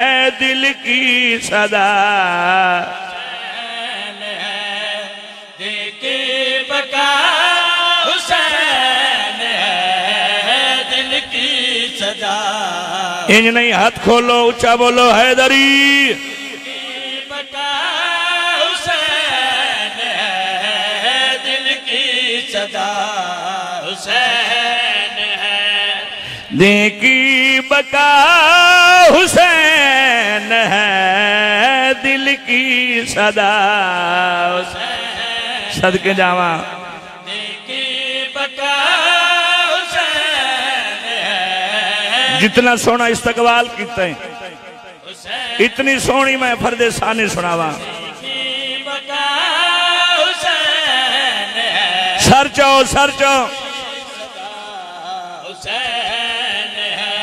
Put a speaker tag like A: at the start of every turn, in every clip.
A: दिल की सदा
B: देखी बका हुसैन है दिल की सदा।
A: इंज नहीं, हाथ खोलो, ऊंचा बोलो हैदरी।
B: बका हुसैन है दिल की सदा। हुसैन है
A: देखी बका हुसैन है दिल की सदा। सदके जावा
B: देखी बका हुसैन है।
A: जितना सोना इस्तकबाल कीते हैं
B: हुसैन
A: इतनी सोनी मैं फरदे साने सुनावा।
B: देखी बका हुसैन है
A: सर चो
B: हुसैन है।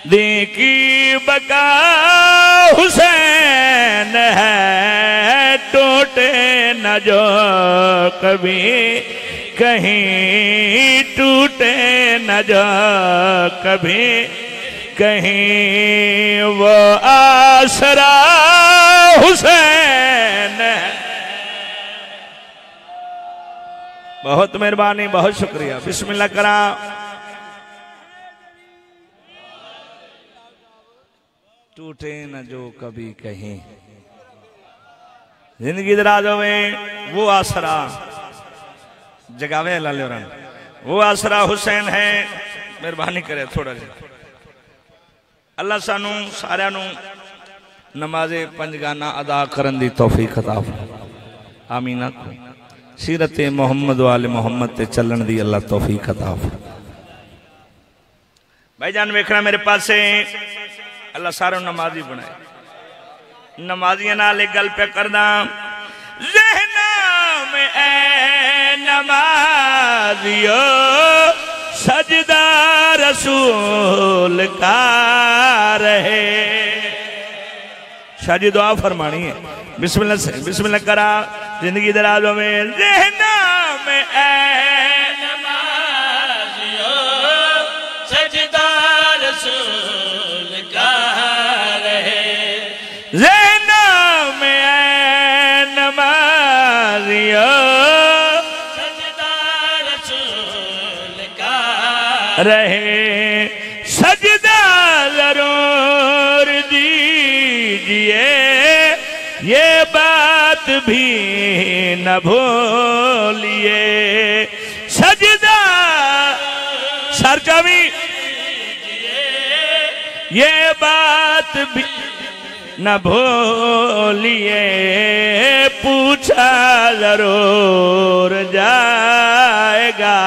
A: देखी बका हुसैन है टूटे न जो कभी कहीं, टूटे न जो कभी कहीं, वो आसरा हुसैन है। बहुत मेहरबानी, बहुत शुक्रिया। बिस्मिल्लाह करा। टूटे न जो कभी कहीं, जिंदगी दराज होवे वो आसरा जगावे लालेरन, वो आसरा हुसैन है। मेहरबानी करे थोड़ा जी। अल्लाह सानू सारियां नू नमाजे पंजगाना अदा करन दी तौफीक अता फरमाए। आमीन। सीरत मोहम्मद वाले मोहम्मद ते चलन दी अल्लाह तौफीक अता फरमाए। भाईजान वेखना मेरे पासे, अल्लाह सारों नमाजी बनाए। नमाजिया नाल एक गल पे करदा, ज़हना में ऐ नमाजियो सजदा रसूल का रहे। शाजी दुआ फरमानी है। बिस्मिल्लाह से बिस्मिल्लाह करा। जिंदगी दराजों में ज़हना में ऐ
B: नमाजियो सजदा रसूल का रहे।
A: ज़हना में ऐ नमाजियो
B: सजदा रसूल का
A: रहे। सजदा जरूर दीजिए, ये बात भी न भूलिए। सजदा सरजमी, ये बात भी न भूलिए। पूछा जरूर जाएगा,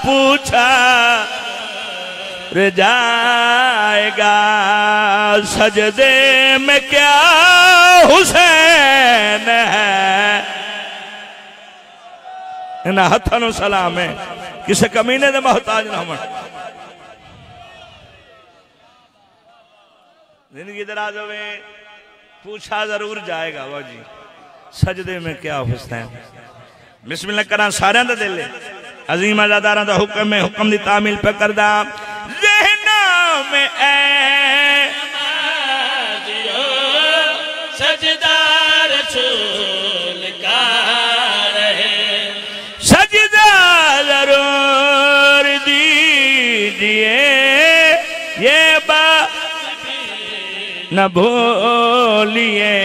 A: पूछा जाएगा। सजदे में क्या हुसैन है। इन हथों सलाम है, किसी कमीने दे मोहताज ना हो। जिंदगी दराज होवे पूछा जरूर जाएगा। वो जी सजदे में क्या हुसैन। बिस्मिल्लाह करा। सारे दा दिल अजीम अजादारा दा हुक्म में हुक्म दी तामील पे करदा। ज़हना में ऐ
B: नमाजियो सजदा रसूल का रहे।
A: सजदा जरूर दीजिए, ये बात न भूलिए।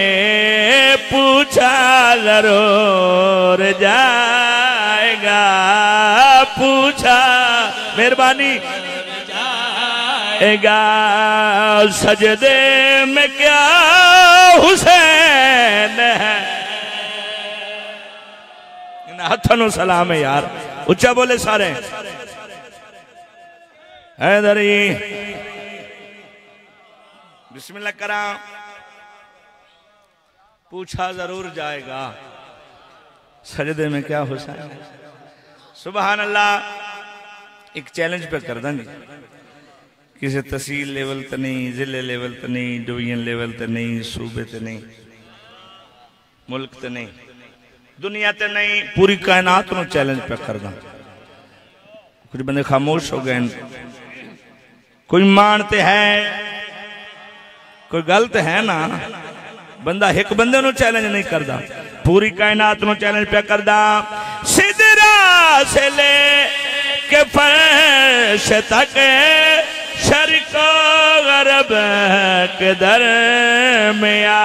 A: पूछा जरूर जाएगा, पूछा मेहरबानी जाएगा। सजदे में क्या हुसैन है। इन हथों सलाम है यार, उच्चा बोले सारे। हैदरी बिस्मिल्लाह करा। पूछा जरूर जाएगा, सजदे में क्या हुसैन है। सुभान अल्लाह। एक चैलेंज पे कर देंगे, किसी तहसील लेवल तो नहीं, जिले लेवल तो नहीं, डिवीजन लेवल तो नहीं, सूबे तो नहीं, मुल्क तो नहीं, दुनिया तो नहीं, पूरी कायनात को चैलेंज पे कर दा। कुछ बंदे खामोश हो गए, कोई मानते है कोई गलत है ना, बंदा एक बंदे नु चैलेंज नहीं करता, पूरी कायनात नु चैलेंज पे करदा। सिदरा से ले के फर्श तक शर्को गरब के दरमिया।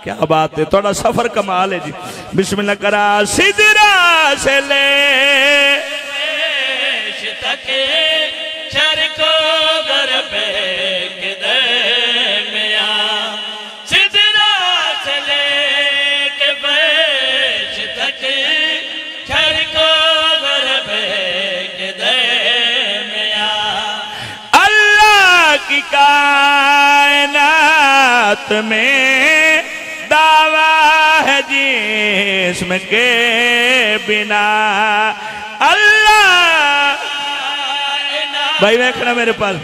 A: क्या बात है, थोड़ा सफर कमाल है जी। बिस्मिल्लाह करा। सिदरा से ले
B: तक शर्को गरब के दरमिया। सिदरा से ले के फर्श तक शर्को गरब के दरमिया।
A: अल्लाह की कायनात में दावा है जिस्म के बिना। अल्लाह भाई देखना मेरे पास,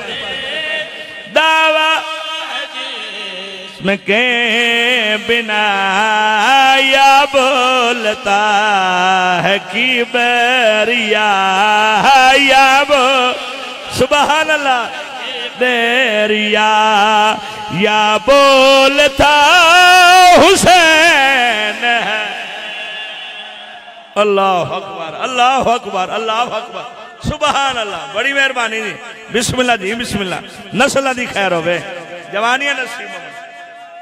A: दावा जिस्म के बिना या बोलता है कि बरिया या वो सुभान अल्लाह देरिया या बोलता हुसैन है। अल्लाह अकबर अल्लाह अकबर अल्लाह अकबर सुभान अल्लाह। बड़ी मेहरबानी जी। बिस्मिल्लाह जी बिस्मिल्लाह। नस्ल दी खैर होवे, जवानियां नसीब होवे।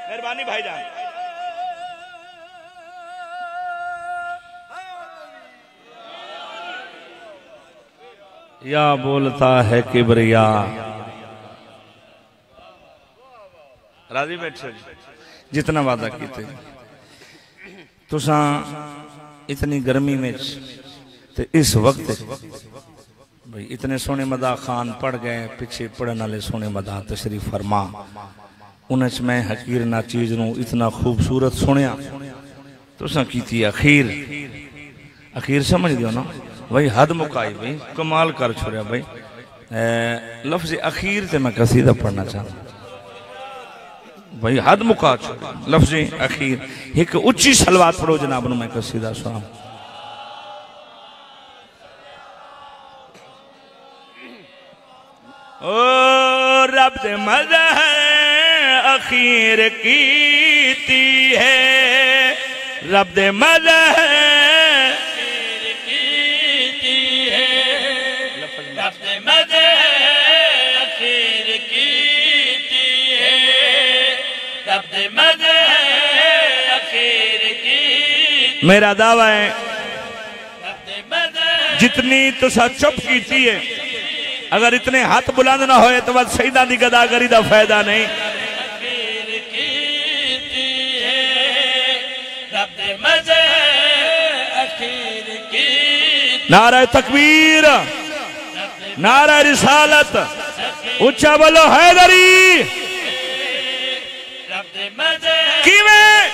A: मेहरबानी भाईजान। या बोलता है किबरिया। राजी बैठो जी। जितना वादा कीते तुसा इतनी गर्मी में ते इस वक्त भाई इतने सोने मदा खान पढ़ गए, पीछे पढ़ने वाले सोने मदा तशरीफ फरमा। उन्हें मैं हकीर ना चीज नू इतना खूबसूरत सुनिया तुसा कीती अखीर। अखीर समझ दियो ना भाई, हद मुकाई भाई, कमाल कर छोड़िया भाई। लफ्ज अखीर ते मैं कसीदा पढ़ना चाहता भाई, हद मुका छोड़। लफ्ज अखीर एक उच्ची सलवात पढ़ो जनाब नू मैं कसीदा सुना। ओ रब दे मदह अखीर कीती है, रब दे मदह
B: कीती है, रब दे मदह अखीर कीती है, रब दे मदह अखीर की।
A: मेरा दावा है जितनी तुसा चुप कीती है, अगर इतने हाथ बुलंद ना होए तो बस शहीदां दी गदागरी दा फायदा नहीं। नारा तकबीर, नारा रिसालत, ऊंचा बोलो हैदरी। किवें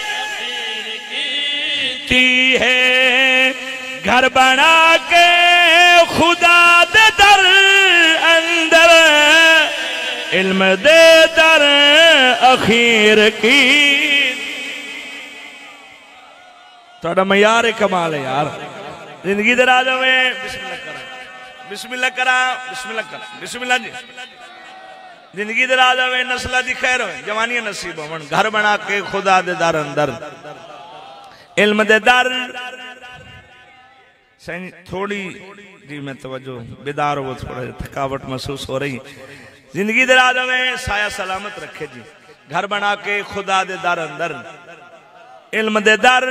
A: ती है घर बना के खुदा दे दर अंदर, इल्म दे दर अखीर की। थोड़ा मयार कमाल है यार जिंदगी दे राज में। बिस्मिल्लाह करा, बिस्मिल्लाह करा, बिस्मिल्लाह करा, बिस्मिल्लाह जी। जिंदगी दे राज में नस्ल दी खैर हो, जवानियां नसीब हो। घर बना के खुदा दे दर अंदर, इल्म दे दर। थोड़ी जी मैं तवज्जो बेदार हो, थोड़ा थकावट महसूस हो रही। जिंदगी दे राज में साया सलामत रखे जी। घर बना के खुदा दे दर अंदर, इल्म दे दर।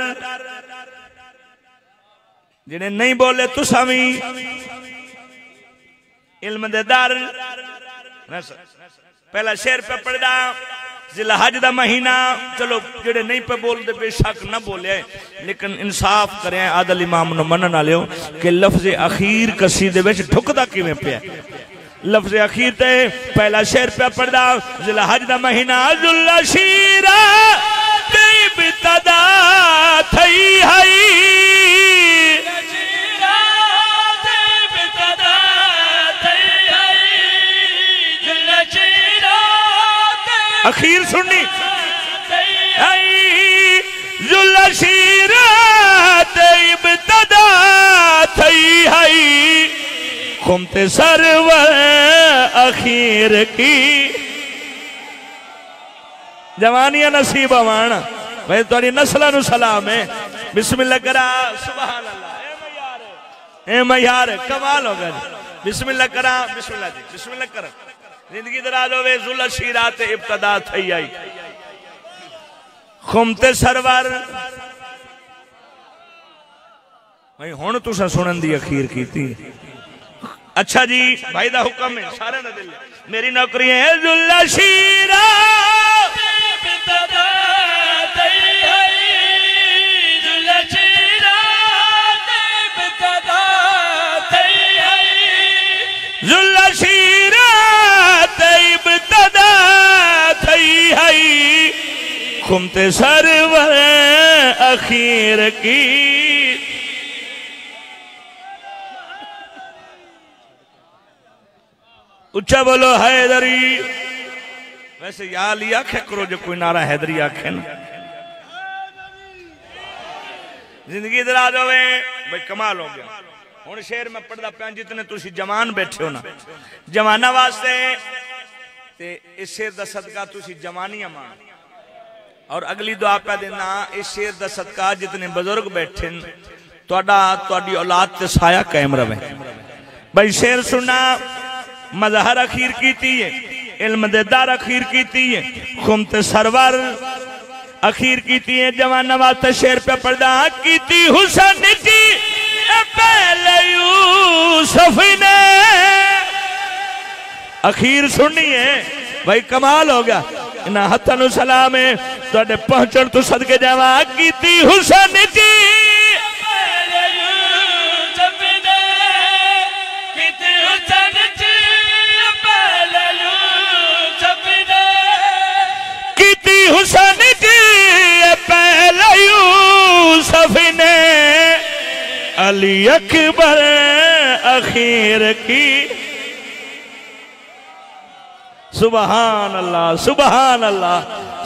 A: जिन्हें नहीं बोले तुसा भी इल्म दे दर। पहला शेर पे पढ़दा जिलहज दा महीना। चलो जेडे नहीं पे बोलते बेशक न बोले, लेकिन इंसाफ करें आदल इमाम नु मनन वाले हो कि लफ्ज अखीर कसीदे विच ठुकदा किवें पिया। लफ्ज अखीर ते पहला शेर पे पढ़दा जिलहज दा महीना। जुल्ला शीरा ते बितदा थई हई, अखीर सुननी जुलशीरा इब्तदा थई हई, कुमते सरवर अखीर की। जवानियां नसीब आवान भाई तुहाडी नस्लां नूं सलाम है बिस्मिल्लाह करा सुभान अल्लाह ए मयार कमाल हो गया बिस्मिल्लाह करा बिस्मिल्लाह जी बिस्मिल्लाह कर जिंदगी दराज होवे जुल शीरात इब्तदा थई आई खुमते सरवर भाई हुण तुसां सुनन दी अखीर कीती अच्छा जी भाई दा हुक्म है सारे दा दिल मेरी नौकरी है जुल शीरा इब्तदा थई आई जुल शीरा इब्तदा थई आई जुल शीरा इब्तदा थई आई खुमते सरवर अखीर की उच्चा बोलो हैदरी वैसे या लिया आखे करो जो कोई नारा हैदरी आखे ना जिंदगी दराज होवे भाई कमाल हो गया हुण शेर में पढ़दा पिया जितने तुसी जवान बैठे हो ना जवाना वास्ते ते इस शेर दा सदका तुसी जवानियां मान और अगली दुआ पे देना इस शेर दा सदका जितने बुजुर्ग बैठे तुहाडा तुहाडी औलाद ते साया कायम रवे भाई शेर सुनना मजहर अखीर कीती है इल्म दे दार अखीर कीती है खुमते सरवर अखीर कीती है जवाना वास्ते शेर पे पर्दा कीती हुसैन की पहले यूसुफ ने अखीर सुननी है भाई कमाल हो गया इन्हां हत्थां नूं सलाम है तुहाडे पहुंचण तो सदके जावा कीती हुसैन की हुसैन की पहले यूसुफ ने अली अकबर अखीर की सुबहान अल्लाह सुबहान अल्लाह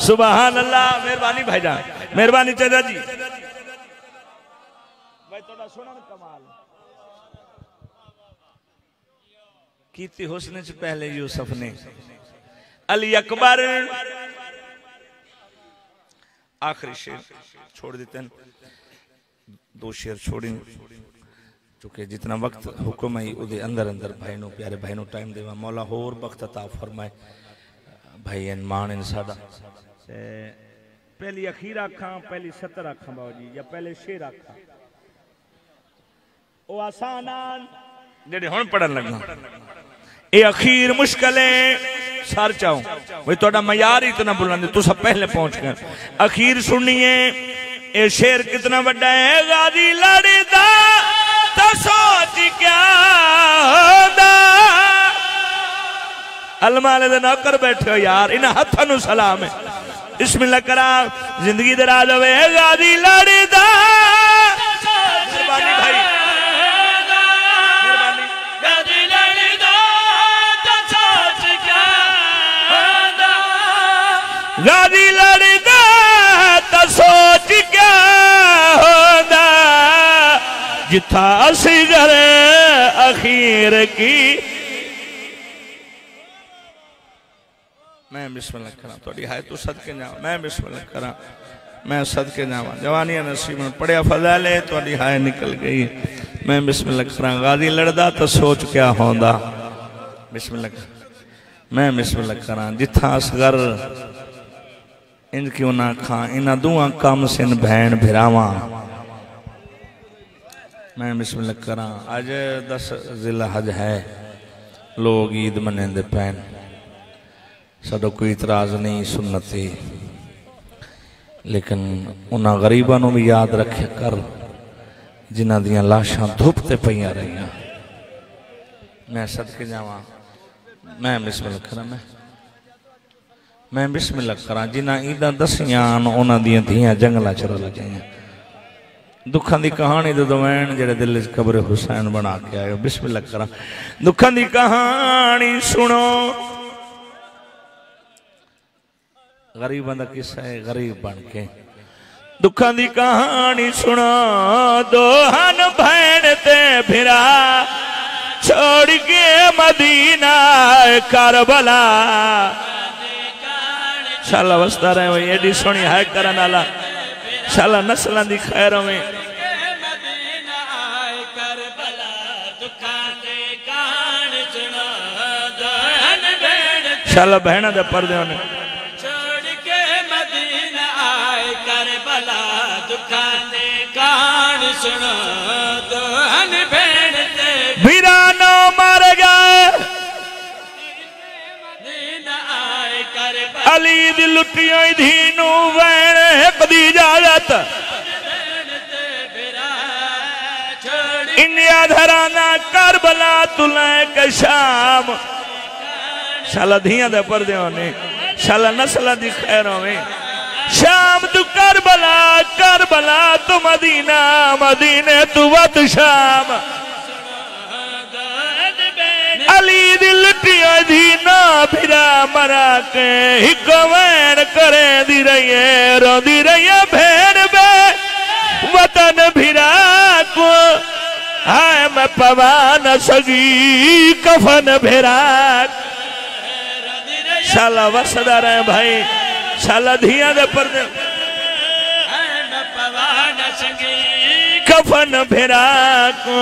A: सुबहान अल्लाह मेहरबानी भाईजान मेहरबानी चाचा जी भाई थोड़ा सुनन कमाल कीती हुस्न से पहले यूसुफ ने अली अकबर आखिरी शेर छोड़ देते हैं दो शेर छोड़ी चूंकि जितना वक्त हुक्म है उदे अंदर अंदर भाई नो प्यारे भाई नो टाइम देवा मौला होर वक्त अता फरमाए भाई इन मान इन सादा पहली अखीर आखा पहली 70 आखा बाबू जी या पहले शेर आखा ओ आसान जेडे हुण पढ़न लगा ए अखीर मुश्किल है सर चाहूं भाई थोड़ा मयार इतना बुलंद तू सब पहले पहुंच गए अखीर सुनिए ये शेर कितना बड़ा है गाजी लड़दा तो सोच क्या होदा अलमाले दे नौकर बैठे हो यार इन हत्थां नूं सलाम है बिस्मिल्लाह करा जिंदगी दराज होवे गाजी लड़दा मेहरबानी भाई गाजी लड़दा तो सोच क्या होदा जिथा असगर अखीर की मैं बिस्मिल्लाह करा थोड़ी हाय तू सदके जावा मैं बिस्मिल्लाह करा मैं सदके जावा जवानियां नसीब में पढ़िया फजाले थोड़ी हाय निकल गई मैं बिस्मिल्लाह करा गाजी लड़दा तो सोच क्या होदा बिस्मिल्लाह मैं बिस्मिल्लाह करा जिथा असगर इन क्यों ना खा इना दुआ कम सिन भैन भिरावा मैं बिस्मिल्लाह करा अज 10 जिला हज है लोग ईद मनेंदे पैन साडा कोई इतराज नहीं सुन्नती लेकिन उन्हां गरीबां नूं भी याद रखे कर जिन्हां दियां लाशां धुप ते पईयां रहियां मैं सदके जावां मैं बिस्मिल्लाह करा मैं बिस्मिल्लाह करा जिन्हां ईदां दसियां उन्हां दियां धीआं जंगलां च रल गईयां दुखां दी कहानी दे दवैन जेड़े दिल च कब्र हुसैन बना के आए बिस्मिल्लाह करा दुखां दी कहानी सुनो गरीबां दा किस्सा है गरीब बन के दुखां दी कहानी सुनो दो हन भैन ते फिरा छोड़ के मदीना करबला शाला वसदा रहे वही एडी सोनी है करन वाला शाला नस्लां दी खैर में शाला बहना दे पर्दे ने
B: छोड़ के मदीना आए करबला दुखां दे कहानी सुना दोहन भेड़ ते
A: वीरानो मार गए
B: मदीना आए करबला
A: अली दी लुटियो धीनू वैण एक दी इजाजत इंडिया धराना करबला तुले के शाम शाला धिया दे पर्दे ने शाला नस्ल दी खैरों में शाम तू करबला करबला तू मदीना मदीने तू वत शाम अली दी लुटियो धीना फिरा मरा के हिक वैण करे दी रही रोंदी रही भेड़ बे वतन भिरा को हाय मैं पवा न सगी कफन भेरा शाला वसदा रहे भाई शाला धिया दे पर्दे कफन भेरा को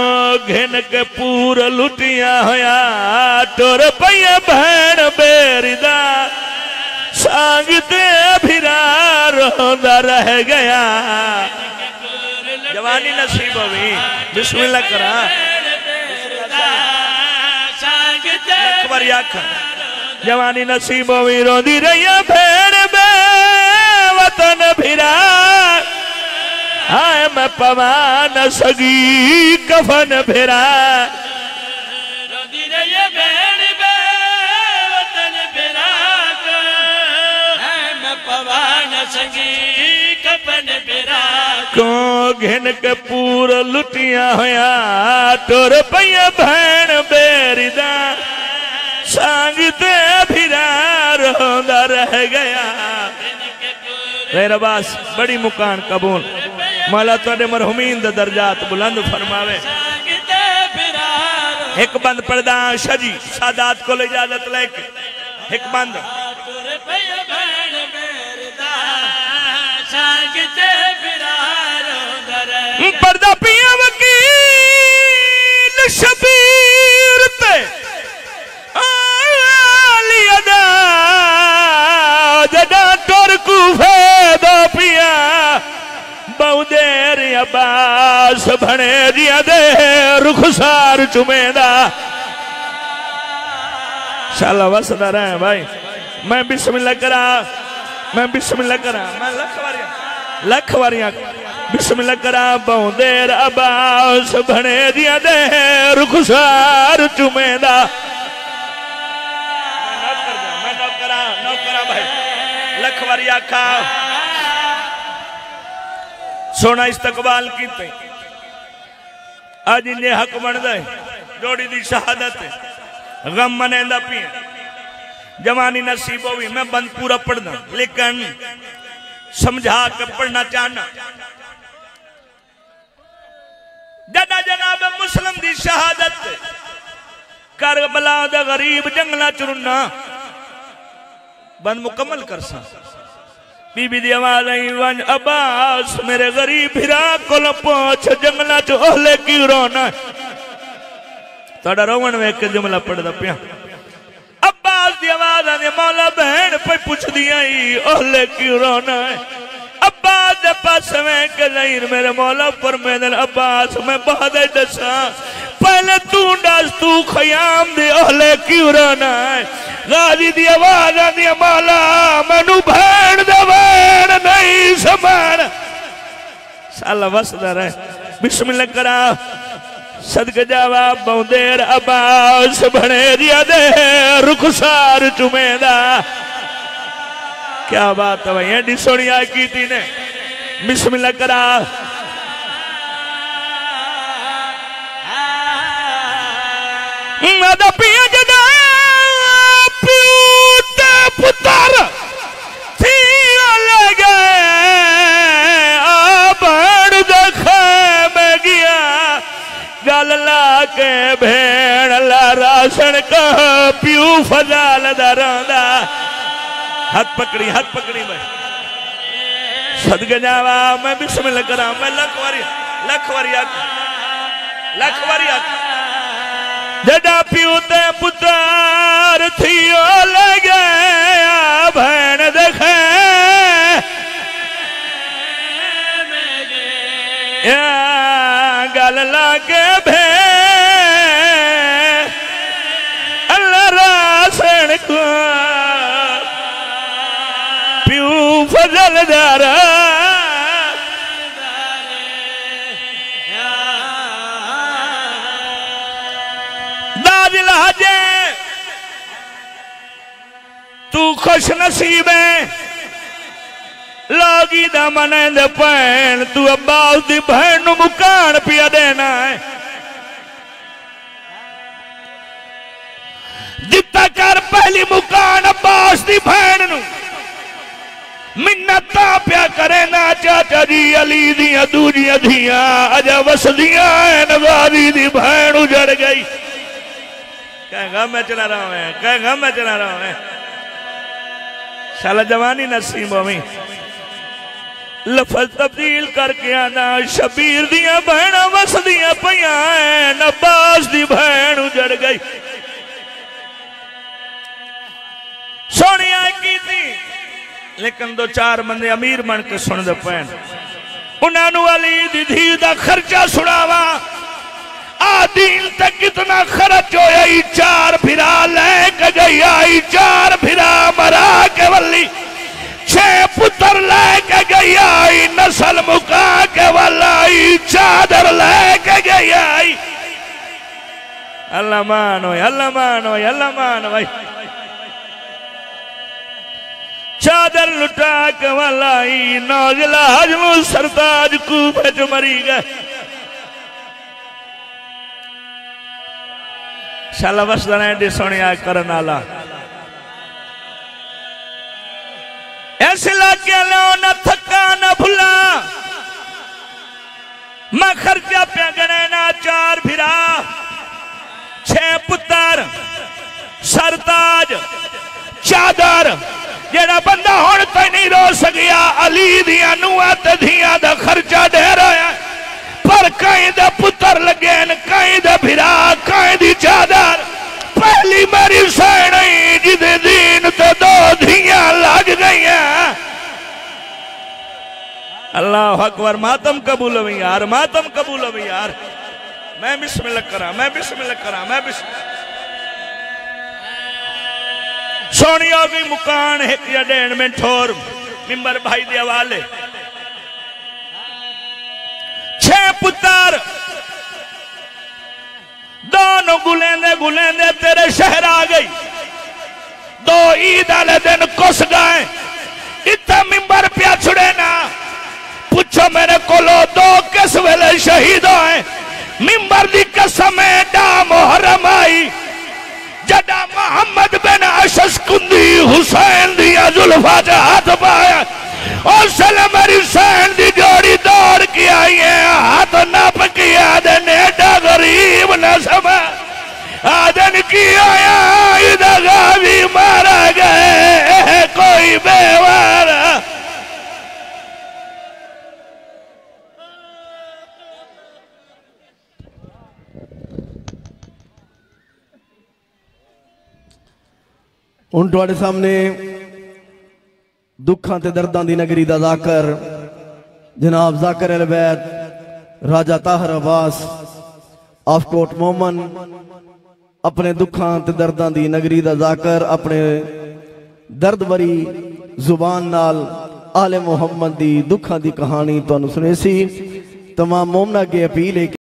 A: घिन के पूर लुटिया होया टोर पैया बहन बेरिदा सांगते भिरा रोंदा रह गया जवानी नसीब हुई बिस्मिल्लाह करा अकबर याखा जवानी नसीब हुई रोंदी रही भेड़ बे वतन भिरा हाय मैं पवा न सगी कफन भेरा
B: रोंदी रही भेड़ बे वतन भिरा हाय मैं पवा न सगी कफन भिरा
A: को घिन के पूर लुटिया होया टोर पैया भैन बेरिदा सांगते भिरा रोंदा रह गया मेरा बास बड़ी मुकान कबूल मौला तुहाडे मरहुमीन दे दर्जात बुलंद फरमावे एक बंद पढ़दा शाजी सादात को इजाजत लेके एक बंद पर्दा पिया वकील शबीर ते आलिया जदा टोर कूफे दो पिया बहुदेर अब्बास भणे जिया दे रुखसार चुमेदा शाला वसदा रहे भाई मैं बिस्मिल्लाह करा मैं लख वारियां बिस्मिल्लाह करा बहुदेर अब्बास भणे जिया दे रुखसार चुमेदा मैं नौकरा भाई लख वारिया खा सोना इस्तकबाल कीते आज इन्हें हक बनदा है जोड़ी दी शहादत गम मनेंदा पिए जवानी नसीब होवी मैं बंद पूरा पढ़ना लेकिन समझा के पढ़ना चाहना जदा जनाब मुस्लिम दी शहादत करबला दा गरीब जंगला चुरना बंद मुकम्मल कर सा बीबी दी आवाज आई वन अब्बास मेरे गरीब फिरा कोल पहुंच जंगला च ओहले क्यों रोना तोड़ा रोवन वेख के जुमला पढ़दा पिया अब्बास दी आवाज आने मौला बहन पे पूछ दिया ओहले क्यों रोना है अब्बास दे पास में के नहीं मेरे मौला पर मैंने अब्बास मैं बहादुर दसा पहले तू दस तू खयाम दे ओहले क्यों रोना है गाजी दी आवाज आनी मौला मैनू भैन दे वैन नहीं समान साला वसदा रहे बिस्मिल्लाह करा सदके जावा बहुदेर अब्बास भणे जिया दे रुखसार चुमेदा क्या बात है भाई एडी सोनी आय की थी ने बिस्मिल्लाह करा मदा पिया जदा पीते पुत्र थी ले गए आबड़ देखे में गया गल ला के भेड़ ला राशन का प्यू फजाल दरादा हाथ पकड़ी भाई सदके जावा मैं बिस्मिल्लाह करा मैं लख वारी आख जड़ा प्यू ते पुत्र थियो लगे भैन देखे गल लागे भे अल्लाह रासन को प्यू फजलदार तू खुश नसीब है लोगी दा मने दे भैन तू अब्बास दी भैन नू मुकान पिया देना है दिता कर पहली मुकान अब्बास दी भैन नू मिन्नत प्या करे ना चाचा जी अली दियां दूजियां धियां अजा वसदियां नवाजी दी भैन उजड़ गई कहेगा मैं चला रहा हूं साला जवानी नसीब में लफज तब्दील करके आना शबीर दिया बहन वसदियां पईयां अब्बास दी बहन उजड़ गई सोनिया की थी लेकिन दो चार बंदे अमीर बन के सुन दे पैन उन्होंने अली दी धी दा खर्चा सुनावा आदीन तक कितना खर्च होया 4 फिरा लेके गई आई 4 फिरा मरा के वली 6 पुत्र लेके गई आई नस्ल मुका के वलाई चादर लेके गई आई अल्लाह मान भाई चादर लुटा के वलाई नौजला हजमु सरताज कूफे च मरी गए शाला वसदन एडे सोने करन आला ऐसे लागे लो न थका न भुला मैं खर्चा पे गणे ना 4 फिरा 6 पुत्र सरताज चादर जेड़ा बंदा हुण तो नहीं रो सकिया अली दियां नूहां ते धियां दा खर्चा ढेर होया पर कई दे पुत्र लगे कई दे फिरा कई दी चादर पहली मेरी सैनी जिदे दीन ते 2 धियां लग गई अल्लाह अकबर मातम कबूल हो यार मैं बिस्मिल्लाह करा सोनी हो गई मुकान 1 या 1.5 मिनट और मिंबर भाई दे हवाले 6 पुत्र दोनों गुलेंदे तेरे शहर आ गई 2 ईद वाले दिन कुस गए इतना मिंबर पिया छुड़े ना पूछो मेरे को 2 किस वेले शहीद होए मिंबर दी कसम एडा मुहर्रम आई जड़ा मोहम्मद बिन अशस्कुंदी हुसैन दिया जुल्फा च हाथ पाया उस मेरी सैन दी जोड़ी दौड़ के आई है हाथ नप के आदन एडा गरीब न समा आदन की आया इधर भी मारा गए कोई बेवारा
C: हुण तुहाडे सामने दुखां ते दर्दां दी नगरी दा ज़ाकर जनाब ज़ाकर अल-बैत राजा ताहर अब्बास ऑफकोट मोमन अपने दुखां ते दर्दां दी नगरी दा ज़ाकर अपने दर्द भरी जुबान नाल आले मुहम्मद दी दुखां दी कहानी तुहानू सुनेसी तमाम मोमना के अपील है